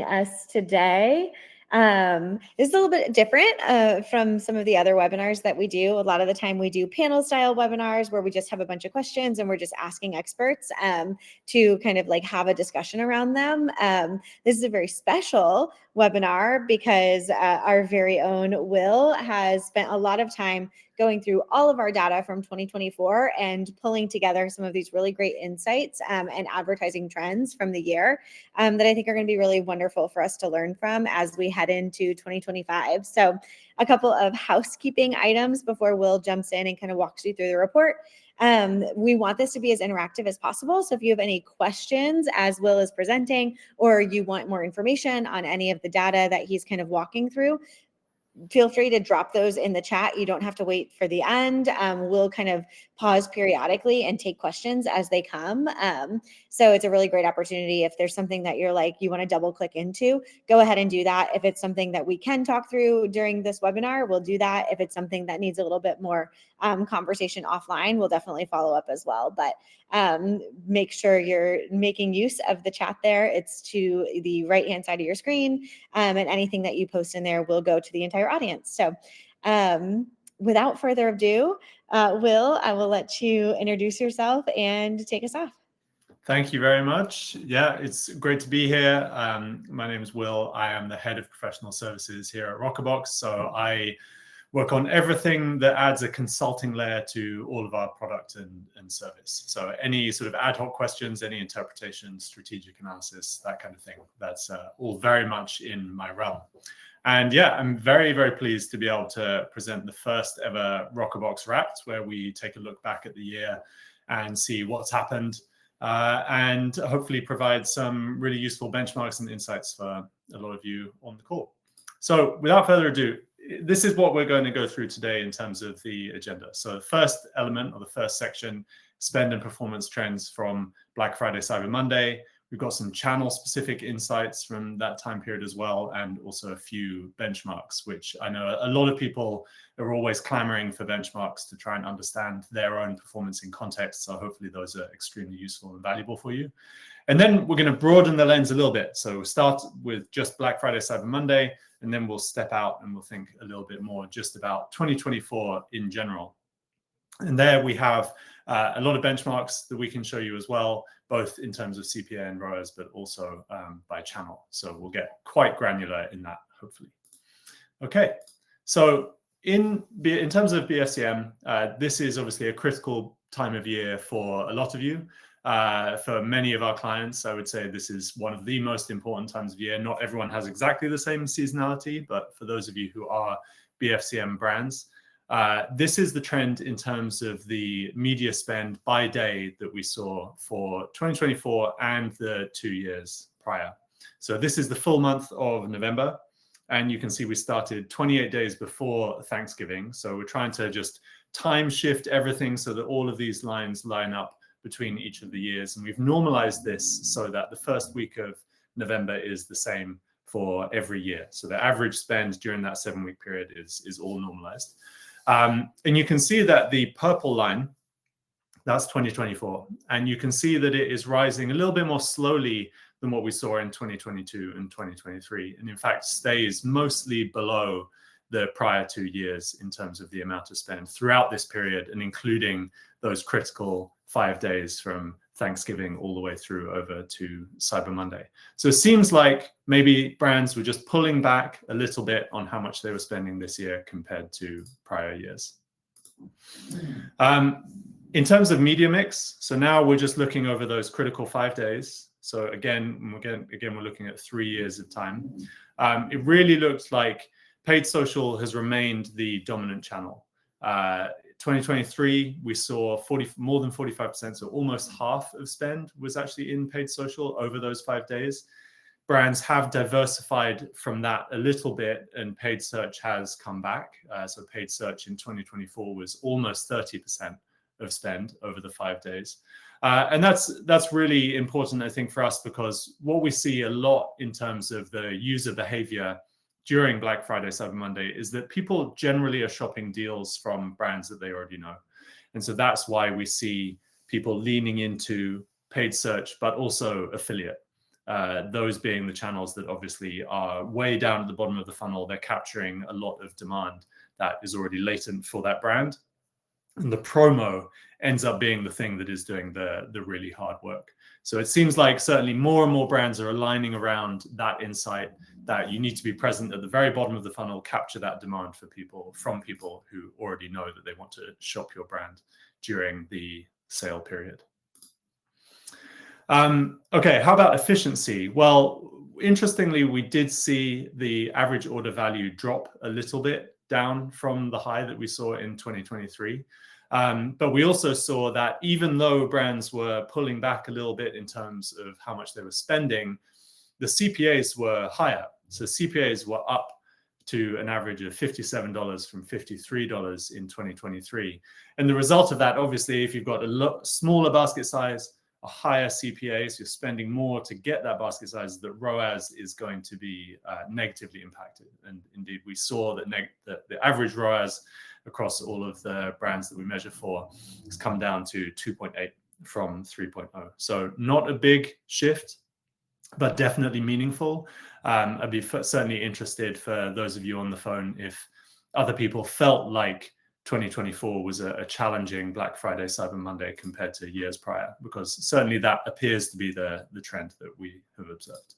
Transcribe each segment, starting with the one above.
us today. This is a little bit different from some of the other webinars that we do. A lot of the time we do panel style webinars where we just have a bunch of questions and we're just asking experts to kind of like have a discussion around them. This is a very special webinar because our very own Will has spent a lot of time going through all of our data from 2024 and pulling together some of these really great insights and advertising trends from the year that I think are going to be really wonderful for us to learn from as we head into 2025. So a couple of housekeeping items before Will jumps in and kind of walks you through the report. We want this to be as interactive as possible. So if you have any questions as Will is presenting, or you want more information on any of the data that he's kind of walking through, feel free to drop those in the chat. You don't have to wait for the end. We'll kind of pause periodically and take questions as they come. So it's a really great opportunity. If there's something that you're like, you want to double click into, go ahead and do that. If it's something that we can talk through during this webinar, we'll do that. If it's something that needs a little bit more conversation offline, we'll definitely follow up as well. But make sure you're making use of the chat there. It's to the right-hand side of your screen. And anything that you post in there will go to the entire audience. So without further ado, Will, I will let you introduce yourself and take us off. Thank you very much. Yeah, it's great to be here. My name is Will. I am the head of professional services here at Rockerbox. So I work on everything that adds a consulting layer to all of our product and service. So any sort of ad hoc questions, any interpretation, strategic analysis, that kind of thing, that's all very much in my realm. And yeah, I'm very, very pleased to be able to present the first ever Rockerbox Wrapped, where we take a look back at the year and see what's happened, and hopefully provide some really useful benchmarks and insights for a lot of you on the call. So without further ado, this is what we're going to go through today in terms of the agenda. So the first element, or the first section, spend and performance trends from Black Friday, Cyber Monday. We've got some channel specific insights from that time period as well, and also a few benchmarks, which I know a lot of people are always clamoring for benchmarks to try and understand their own performance in context. So hopefully those are extremely useful and valuable for you. And then we're going to broaden the lens a little bit. So we'll start with just Black Friday, Cyber Monday, and then we'll step out and we'll think a little bit more just about 2024 in general. And there we have a lot of benchmarks that we can show you as well, both in terms of CPA and ROAS, but also by channel. So we'll get quite granular in that, hopefully. Okay, so in terms of BFCM, this is obviously a critical time of year for a lot of you. For many of our clients, I would say this is one of the most important times of year. Not everyone has exactly the same seasonality, but for those of you who are BFCM brands, this is the trend in terms of the media spend by day that we saw for 2024 and the 2 years prior. So this is the full month of November, and you can see we started 28 days before Thanksgiving. So we're trying to just time shift everything so that all of these lines line up between each of the years. And we've normalized this so that the first week of November is the same for every year. So the average spend during that 7-week period is all normalized. And you can see that the purple line, that's 2024. And you can see that it is rising a little bit more slowly than what we saw in 2022 and 2023. And in fact, stays mostly below the prior 2 years in terms of the amount of spend throughout this period, and including those critical 5 days from Thanksgiving all the way through over to Cyber Monday. So it seems like maybe brands were just pulling back a little bit on how much they were spending this year compared to prior years. In terms of media mix, so now we're just looking over those critical 5 days. So again, we're looking at 3 years of time. It really looks like paid social has remained the dominant channel. 2023, we saw more than 45%, so almost half of spend was actually in paid social over those 5 days. Brands have diversified from that a little bit, and paid search has come back. So paid search in 2024 was almost 30% of spend over the 5 days. And that's really important, I think, for us, because what we see a lot in terms of the user behavior during Black Friday, Cyber Monday is that people generally are shopping deals from brands that they already know. And so that's why we see people leaning into paid search, but also affiliate. those being the channels that obviously are way down at the bottom of the funnel. They're capturing a lot of demand that is already latent for that brand. And the promo ends up being the thing that is doing the really hard work. So it seems like certainly more and more brands are aligning around that insight that you need to be present at the very bottom of the funnel, capture that demand from people who already know that they want to shop your brand during the sale period. Okay, how about efficiency? Well, interestingly, we did see the average order value drop a little bit down from the high that we saw in 2023. But we also saw that even though brands were pulling back a little bit in terms of how much they were spending, the CPAs were higher. So CPAs were up to an average of $57 from $53 in 2023. And the result of that, obviously, if you've got a smaller basket size, a higher CPA, so you're spending more to get that basket size, that ROAS is going to be negatively impacted. And indeed, we saw that the average ROAS across all of the brands that we measure for has come down to 2.8 from 3.0. So not a big shift, but definitely meaningful. I'd be certainly interested for those of you on the phone if other people felt like 2024 was a challenging Black Friday, Cyber Monday compared to years prior, because certainly that appears to be the trend that we have observed.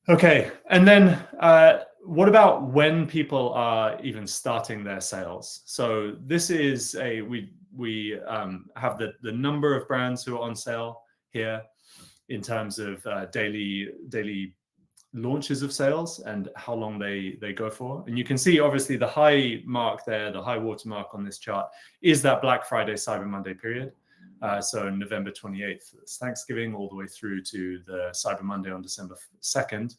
Okay, and then what about when people are even starting their sales? So this is we have the number of brands who are on sale here in terms of daily launches of sales and how long they go for. And you can see obviously the high mark there, the high watermark on this chart is that Black Friday, Cyber Monday period. So November 28th, it's Thanksgiving, all the way through to the Cyber Monday on December 2nd.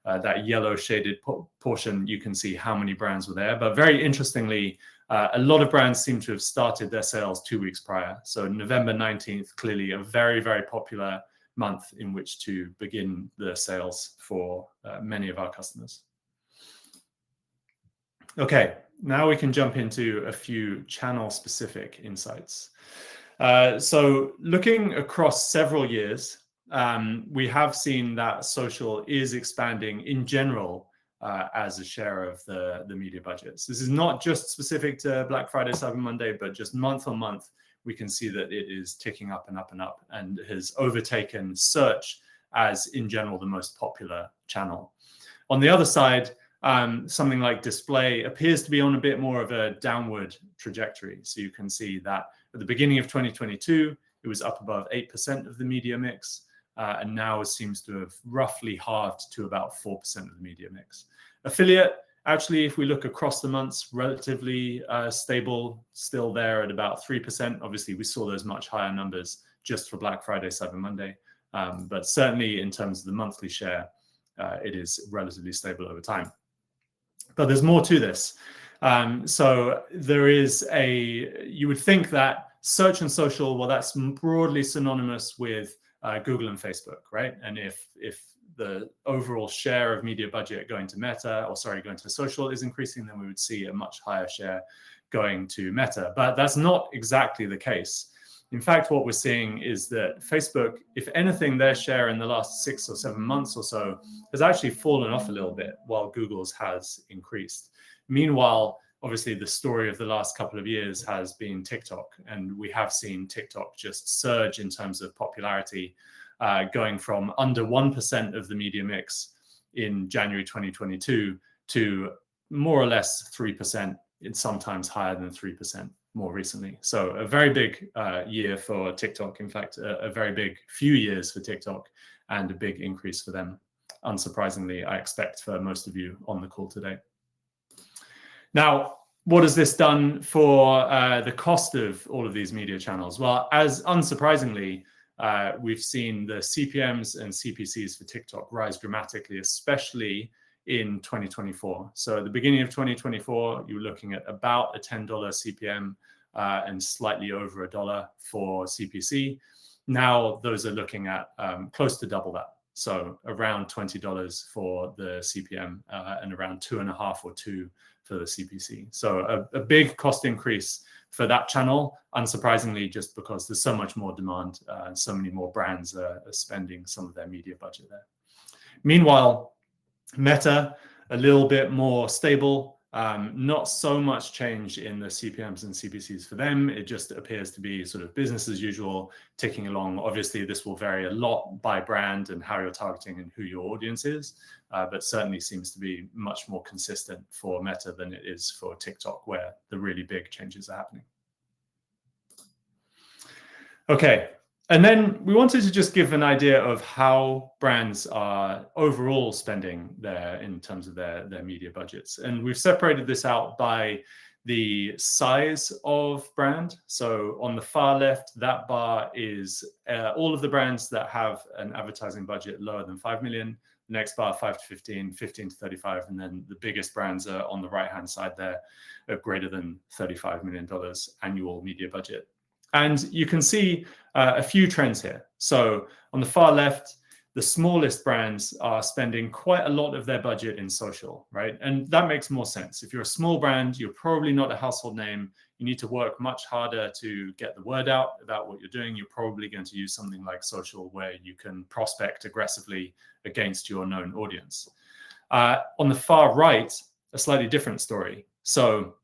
That yellow shaded portion, you can see how many brands were there. But very interestingly, a lot of brands seem to have started their sales 2 weeks prior. So November 19th, clearly a very, very popular month in which to begin the sales for many of our customers. Okay, now we can jump into a few channel-specific insights. So looking across several years, we have seen that social is expanding in general as a share of the media budgets. This is not just specific to Black Friday, Cyber Monday, but just month on month, we can see that it is ticking up and up and up and has overtaken search as, in general, the most popular channel. On the other side, something like display appears to be on a bit more of a downward trajectory. So you can see that at the beginning of 2022, it was up above 8% of the media mix, and now it seems to have roughly halved to about 4% of the media mix. Affiliate, actually, if we look across the months, relatively stable, still there at about 3%. Obviously, we saw those much higher numbers just for Black Friday, Cyber Monday. But certainly in terms of the monthly share, it is relatively stable over time. But there's more to this. So there is you would think that search and social, well, that's broadly synonymous with Google and Facebook, right? And if the overall share of media budget going to social is increasing, then we would see a much higher share going to Meta. But that's not exactly the case. In fact, what we're seeing is that Facebook, if anything, their share in the last 6 or 7 months or so has actually fallen off a little bit, while Google's has increased. Meanwhile, obviously, the story of the last couple of years has been TikTok, and we have seen TikTok just surge in terms of popularity, going from under 1% of the media mix in January 2022 to more or less 3%, it's sometimes higher than 3% more recently. So a very big year for TikTok. In fact, a very big few years for TikTok and a big increase for them. Unsurprisingly, I expect for most of you on the call today. Now, what has this done for the cost of all of these media channels? Well, as unsurprisingly, we've seen the CPMs and CPCs for TikTok rise dramatically, especially in 2024. So at the beginning of 2024, you were looking at about a $10 CPM and slightly over $1 for CPC. Now those are looking at close to double that. So around $20 for the CPM and around 2.5 or 2 for the CPC. So a big cost increase for that channel, unsurprisingly, just because there's so much more demand and so many more brands are spending some of their media budget there. Meanwhile, Meta, a little bit more stable, not so much change in the CPMs and CPCs for them. It just appears to be sort of business as usual, ticking along. Obviously, this will vary a lot by brand and how you're targeting and who your audience is, but certainly seems to be much more consistent for Meta than it is for TikTok, where the really big changes are happening. Okay. And then we wanted to just give an idea of how brands are overall spending in terms of their media budgets. And we've separated this out by the size of brand. So on the far left, that bar is all of the brands that have an advertising budget lower than 5 million. The next bar, 5 to 15, 15 to 35. And then the biggest brands are on the right-hand side there of greater than $35 million annual media budget. And you can see a few trends here. So on the far left, the smallest brands are spending quite a lot of their budget in social, right? And that makes more sense. If you're a small brand, you're probably not a household name. You need to work much harder to get the word out about what you're doing. You're probably going to use something like social, where you can prospect aggressively against your known audience. On the far right, a slightly different story. So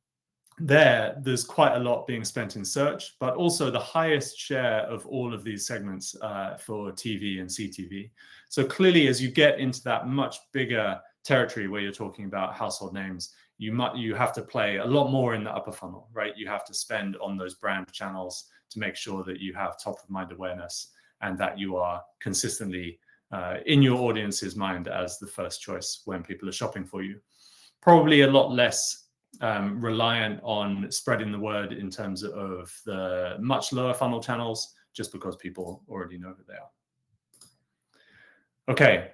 there's quite a lot being spent in search, but also the highest share of all of these segments for TV and CTV. So clearly, as you get into that much bigger territory where you're talking about household names, you have to play a lot more in the upper funnel, right? You have to spend on those brand channels to make sure that you have top of mind awareness and that you are consistently in your audience's mind as the first choice when people are shopping for you. Probably a lot less reliant on spreading the word in terms of the much lower funnel channels, just because people already know who they are. Okay,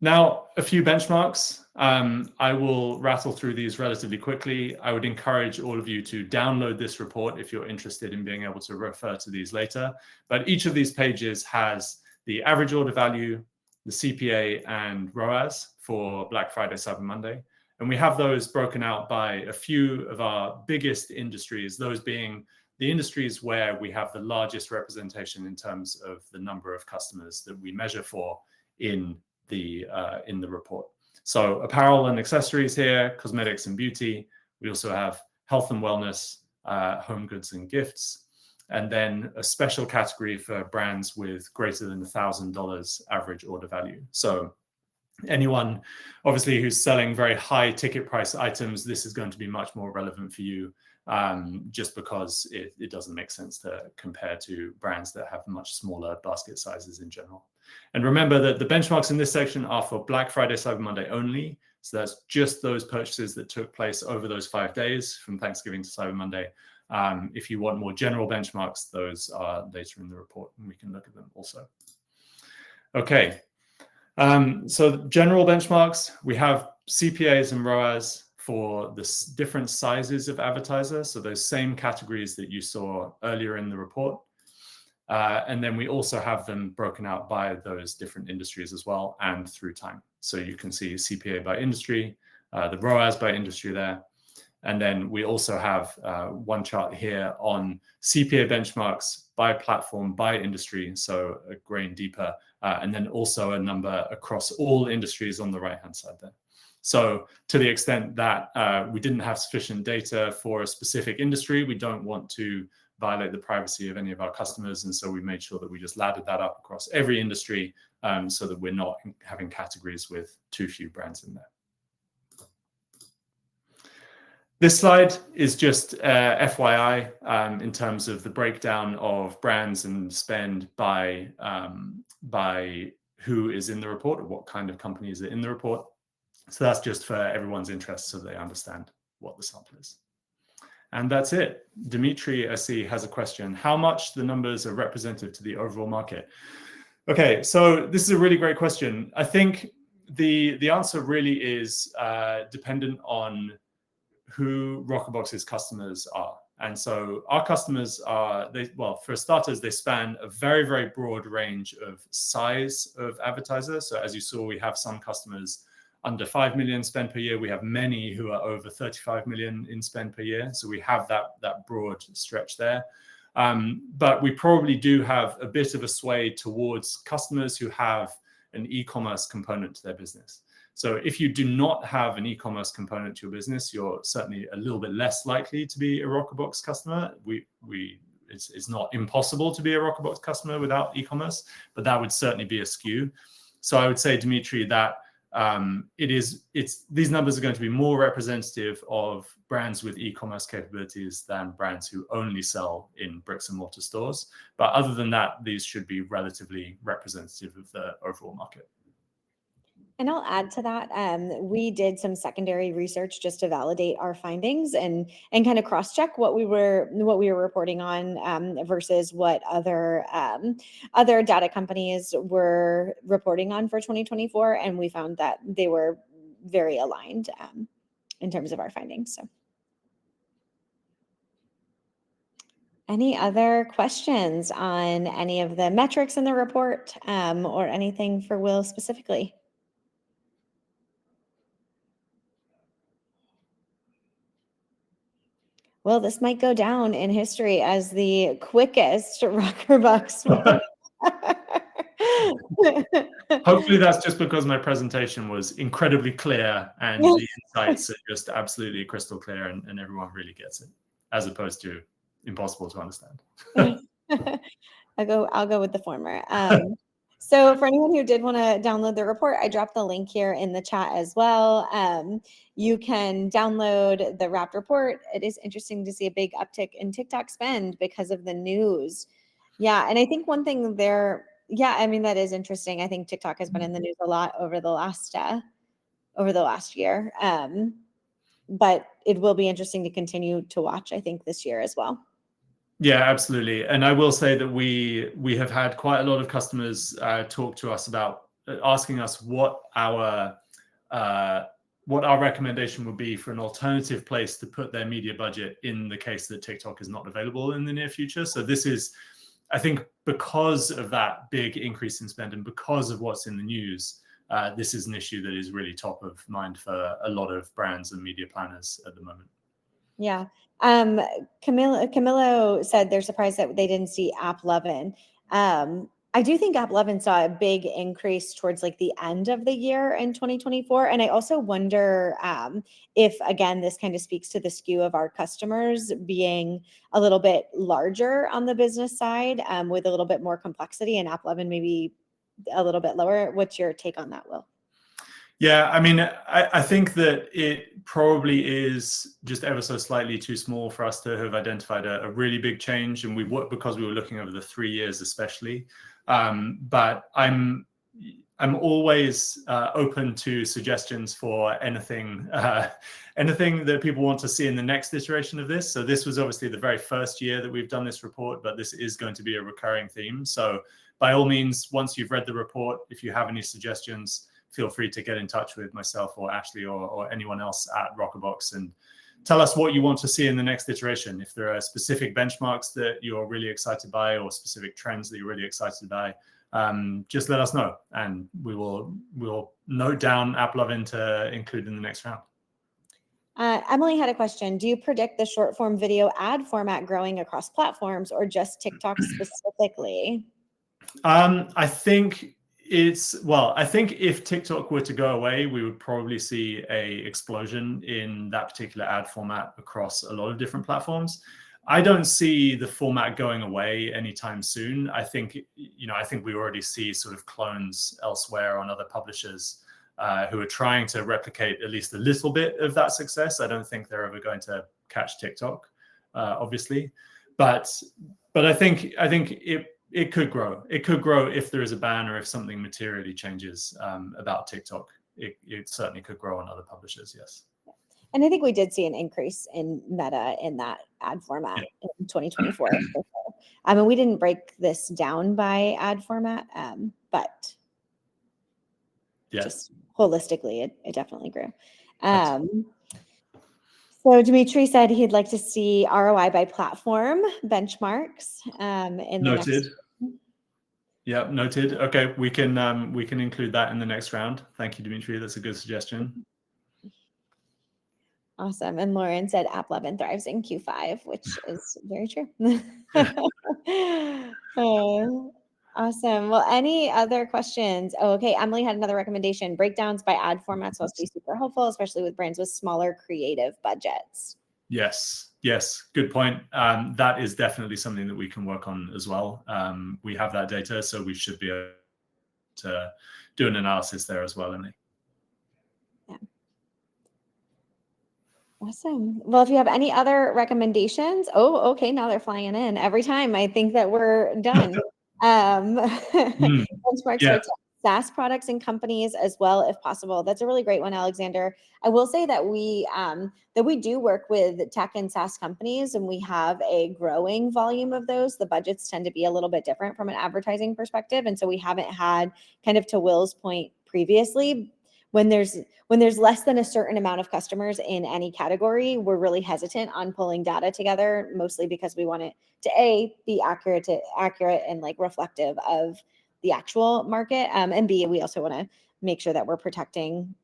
now a few benchmarks. I will rattle through these relatively quickly. I would encourage all of you to download this report if you're interested in being able to refer to these later. But each of these pages has the average order value, the CPA, and ROAS for Black Friday, Cyber Monday. And we have those broken out by a few of our biggest industries, those being the industries where we have the largest representation in terms of the number of customers that we measure for in the report. So apparel and accessories here, cosmetics and beauty. We also have health and wellness, home goods and gifts, and then a special category for brands with greater than $1,000 average order value. So anyone obviously who's selling very high ticket price items, this is going to be much more relevant for you, just because it doesn't make sense to compare to brands that have much smaller basket sizes in general. And remember that the benchmarks in this section are for Black Friday, Cyber Monday only. So that's just those purchases that took place over those 5 days from Thanksgiving to Cyber Monday. If you want more general benchmarks, those are later in the report and we can look at them also. Okay. So general benchmarks, we have CPAs and ROAS for the different sizes of advertisers. So those same categories that you saw earlier in the report. And then we also have them broken out by those different industries as well and through time. So you can see CPA by industry, the ROAS by industry there. And then we also have one chart here on CPA benchmarks by platform, by industry, so a grain deeper, and then also a number across all industries on the right-hand side there. So to the extent that we didn't have sufficient data for a specific industry, we don't want to violate the privacy of any of our customers. And so we made sure that we just laddered that up across every industry so that we're not having categories with too few brands in there. This slide is just FYI in terms of the breakdown of brands and spend by who is in the report or what kind of companies are in the report. So that's just for everyone's interest so they understand what the sample is. And that's it. Dimitri, I see, has a question. How much the numbers are representative to the overall market? Okay, so this is a really great question. I think the answer really is dependent on who Rockerbox's customers are. And so our customers are, well, for starters, they span a very, very broad range of size of advertisers. So as you saw, we have some customers under 5 million spend per year. We have many who are over 35 million in spend per year. So we have that broad stretch there. But we probably do have a bit of a sway towards customers who have an e-commerce component to their business. So if you do not have an e-commerce component to your business, you're certainly a little bit less likely to be a Rockerbox customer. It's not impossible to be a Rockerbox customer without e-commerce, but that would certainly be a skew. So I would say, Dimitri, that these numbers are going to be more representative of brands with e-commerce capabilities than brands who only sell in bricks and mortar stores. But other than that, these should be relatively representative of the overall market. And I'll add to that. We did some secondary research just to validate our findings and kind of cross-check what we were reporting on versus what other data companies were reporting on for 2024, and we found that they were very aligned in terms of our findings. So, any other questions on any of the metrics in the report or anything for Will specifically? Well, this might go down in history as the quickest Rockerbox. Hopefully that's just because my presentation was incredibly clear and the insights are just absolutely crystal clear and everyone really gets it, as opposed to impossible to understand. I'll go with the former. So for anyone who did want to download the report, I dropped the link here in the chat as well. You can download the Wrapped report. It is interesting to see a big uptick in TikTok spend because of the news. Yeah, and I think one thing there, yeah, I mean, that is interesting. I think TikTok has been in the news a lot over the last year. But it will be interesting to continue to watch, I think, this year as well. Yeah, absolutely. And I will say that we have had quite a lot of customers talk to us about asking us what our recommendation would be for an alternative place to put their media budget in the case that TikTok is not available in the near future. So this is, I think, because of that big increase in spend and because of what's in the news, this is an issue that is really top of mind for a lot of brands and media planners at the moment. Yeah. Camilo said they're surprised that they didn't see AppLovin. I do think AppLovin saw a big increase towards like the end of the year in 2024. And I also wonder if, again, this kind of speaks to the skew of our customers being a little bit larger on the business side with a little bit more complexity, and AppLovin maybe a little bit lower. What's your take on that, Will? Yeah, I mean, I think that it probably is just ever so slightly too small for us to have identified a really big change, and because we were looking over the 3 years especially. But I'm always open to suggestions for anything that people want to see in the next iteration of this. So this was obviously the very first year that we've done this report, but this is going to be a recurring theme. So by all means, once you've read the report, if you have any suggestions, feel free to get in touch with myself or Ashley or anyone else at Rockerbox and tell us what you want to see in the next iteration. If there are specific benchmarks that you're really excited by or specific trends that you're really excited by, just let us know and we'll note down AppLovin to include in the next round. Emily had a question. Do you predict the short form video ad format growing across platforms or just TikTok specifically? I think if TikTok were to go away, we would probably see an explosion in that particular ad format across a lot of different platforms. I don't see the format going away anytime soon. I think we already see sort of clones elsewhere on other publishers who are trying to replicate at least a little bit of that success. I don't think they're ever going to catch TikTok, obviously, but I think it could grow. It could grow if there is a ban or if something materially changes about TikTok. It certainly could grow on other publishers, yes. And I think we did see an increase in Meta in that ad format in 2024. I mean, we didn't break this down by ad format, but just holistically, it definitely grew. So Dimitri said he'd like to see ROI by platform benchmarks in the Noted. next. Yeah, noted. Okay, we can include that in the next round. Thank you, Dimitri. That's a good suggestion. Awesome. And Lauren said App11 thrives in Q5, which is very true. Awesome. Well, any other questions? Oh, okay. Emily had another recommendation. Breakdowns by ad formats must be super helpful, especially with brands with smaller creative budgets. Yes, good point. That is definitely something that we can work on as well. We have that data, so we should be able to do an analysis there as well, Emily. Yeah. Awesome. Well, if you have any other recommendations, oh, okay, now they're flying in every time. I think that we're done. Benchmarks Yeah. for SaaS products and companies as well, if possible. That's a really great one, Alexander. I will say that we do work with tech and SaaS companies, and we have a growing volume of those. The budgets tend to be a little bit different from an advertising perspective, and so we haven't had, kind of to Will's point previously, when there's less than a certain amount of customers in any category, we're really hesitant on pulling data together, mostly because we want it to be accurate and like reflective of the actual market. And B, we also want to make sure that we're protecting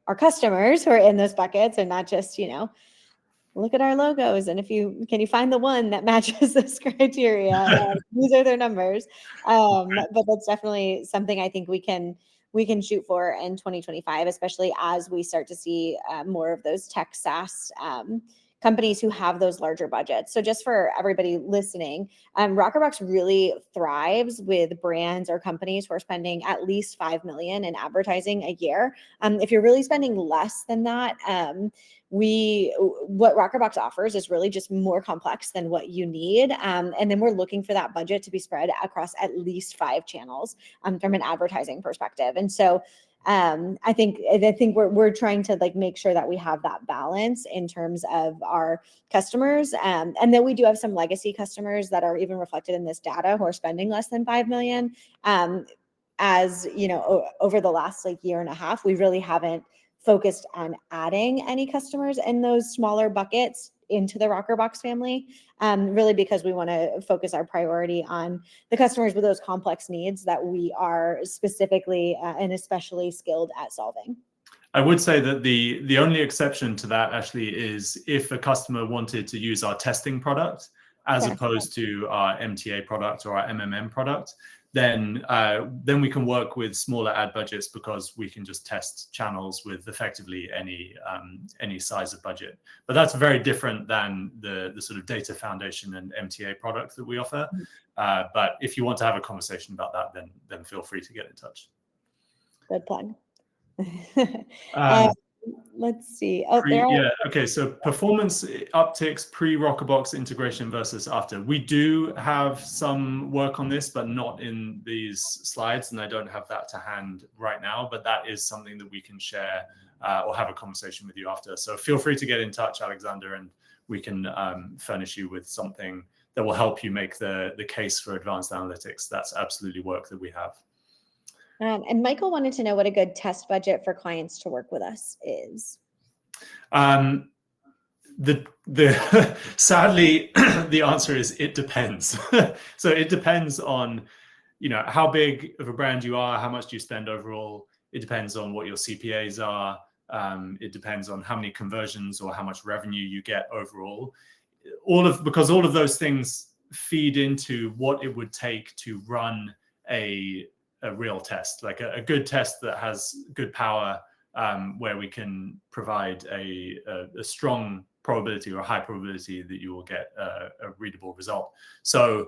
our customers who are in those buckets and not just, look at our logos. And can you find the one that matches this criteria? These are their numbers. But that's definitely something I think we can shoot for in 2025, especially as we start to see more of those tech SaaS companies who have those larger budgets. So just for everybody listening, Rockerbox really thrives with brands or companies who are spending at least $5 million in advertising a year. If you're really spending less than that, what Rockerbox offers is really just more complex than what you need. And then we're looking for that budget to be spread across at least 5 channels from an advertising perspective. And so I think we're trying to like make sure that we have that balance in terms of our customers. And then we do have some legacy customers that are even reflected in this data who are spending less than 5 million. As you know, over the last year and a half, we really haven't focused on adding any customers in those smaller buckets into the Rockerbox family, really because we want to focus our priority on the customers with those complex needs that we are specifically and especially skilled at solving. I would say that the only exception to that actually is if a customer wanted to use our testing product as opposed to our MTA product or our MMM product, then we can work with smaller ad budgets because we can just test channels with effectively any size of budget. But that's very different than the sort of data foundation and MTA product that we offer. But if you want to have a conversation about that, then feel free to get in touch. Good plug. Let's see. Okay. So performance upticks pre-Rockerbox integration versus after. We do have some work on this, but not in these slides, and I don't have that to hand right now. But that is something that we can share or have a conversation with you after. So feel free to get in touch, Alexander, and we can furnish you with something that will help you make the case for advanced analytics. That's absolutely work that we have. And Michael wanted to know what a good test budget for clients to work with us is. Sadly, the answer is it depends. So it depends on, how big of a brand you are, how much do you spend overall. It depends on what your CPAs are. It depends on how many conversions or how much revenue you get overall. Because all of those things feed into what it would take to run a real test, like a good test that has good power, where we can provide a strong probability or a high probability that you will get a readable result. So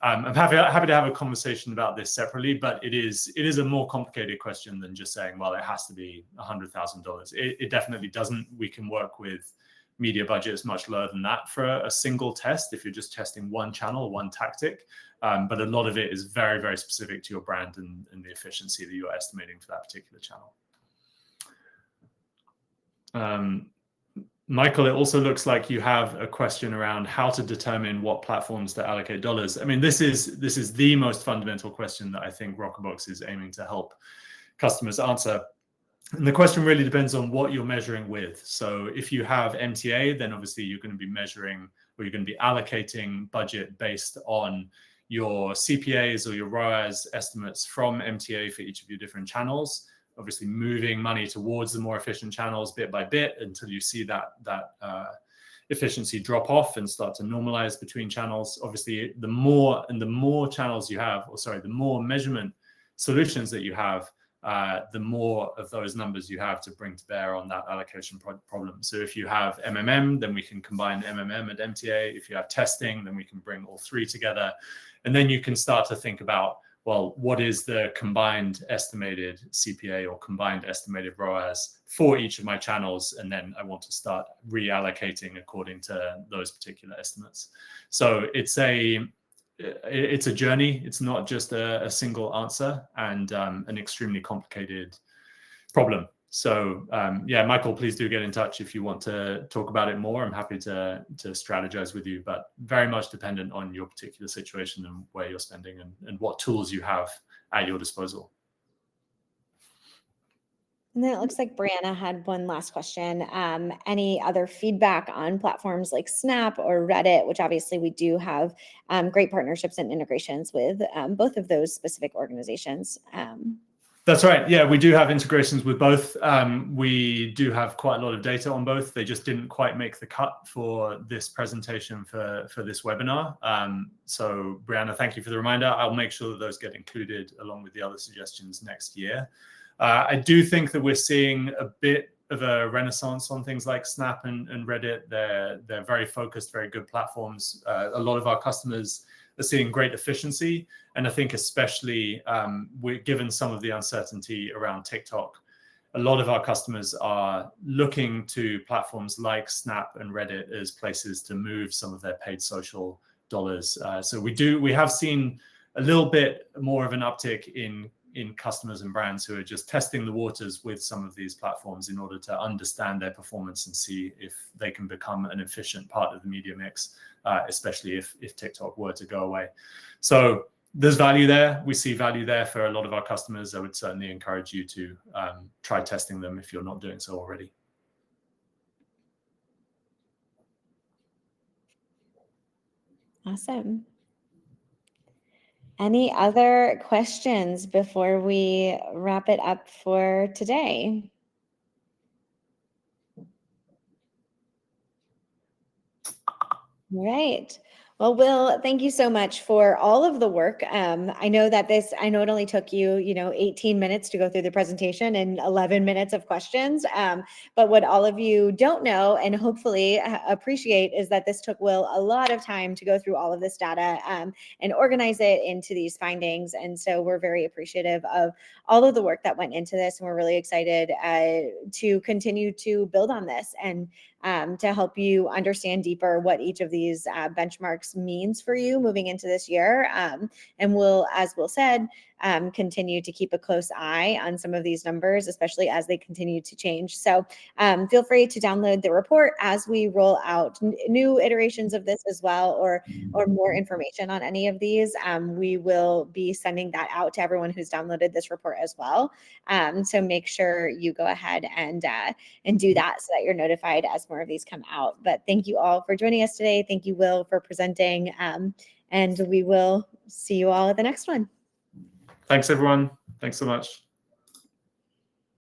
I'm happy to have a conversation about this separately, but it is a more complicated question than just saying, well, it has to be $100,000. It definitely doesn't. We can work with media budgets much lower than that for a single test if you're just testing one channel, one tactic. But a lot of it is very, very specific to your brand and the efficiency that you're estimating for that particular channel. Michael, it also looks like you have a question around how to determine what platforms to allocate dollars. I mean, this is the most fundamental question that I think Rockerbox is aiming to help customers answer. And the question really depends on what you're measuring with. So if you have MTA, then obviously you're going to be measuring, or you're going to be allocating budget based on your CPAs or your ROAS estimates from MTA for each of your different channels, obviously moving money towards the more efficient channels bit by bit until you see that efficiency drop off and start to normalize between channels. Obviously, the more channels you have, or sorry, the more measurement solutions that you have, the more of those numbers you have to bring to bear on that allocation problem. So if you have MMM, then we can combine MMM and MTA. If you have testing, then we can bring all three together. And then you can start to think about, well, what is the combined estimated CPA or combined estimated ROAS for each of my channels? And then I want to start reallocating according to those particular estimates. So it's a journey. It's not just a single answer, and an extremely complicated problem. So yeah, Michael, please do get in touch if you want to talk about it more. I'm happy to strategize with you, but very much dependent on your particular situation and where you're spending and what tools you have at your disposal. And then it looks like Brianna had one last question. Any other feedback on platforms like Snap or Reddit, which obviously we do have great partnerships and integrations with both of those specific organizations. That's right. Yeah, we do have integrations with both. We do have quite a lot of data on both. They just didn't quite make the cut for this presentation for this webinar. So Brianna, thank you for the reminder. I'll make sure that those get included along with the other suggestions next year. I do think that we're seeing a bit of a renaissance on things like Snap and Reddit. They're very focused, very good platforms. A lot of our customers are seeing great efficiency. And I think especially given some of the uncertainty around TikTok, a lot of our customers are looking to platforms like Snap and Reddit as places to move some of their paid social dollars. So we have seen a little bit more of an uptick in customers and brands who are just testing the waters with some of these platforms in order to understand their performance and see if they can become an efficient part of the media mix, especially if TikTok were to go away. So there's value there. We see value there for a lot of our customers. I would certainly encourage you to try testing them if you're not doing so already. Awesome. Any other questions before we wrap it up for today? All right. Well, Will, thank you so much for all of the work. I know it only took you, 18 minutes to go through the presentation and 11 minutes of questions. But what all of you don't know and hopefully appreciate is that this took Will a lot of time to go through all of this data and organize it into these findings. And so we're very appreciative of all of the work that went into this. And we're really excited to continue to build on this and to help you understand deeper what each of these benchmarks means for you moving into this year. And we'll, as Will said, continue to keep a close eye on some of these numbers, especially as they continue to change. So feel free to download the report as we roll out new iterations of this as well, or more information on any of these. We will be sending that out to everyone who's downloaded this report as well. So make sure you go ahead and do that so that you're notified as more of these come out. But thank you all for joining us today. Thank you, Will, for presenting. And we will see you all at the next one. Thanks, everyone. Thanks so much.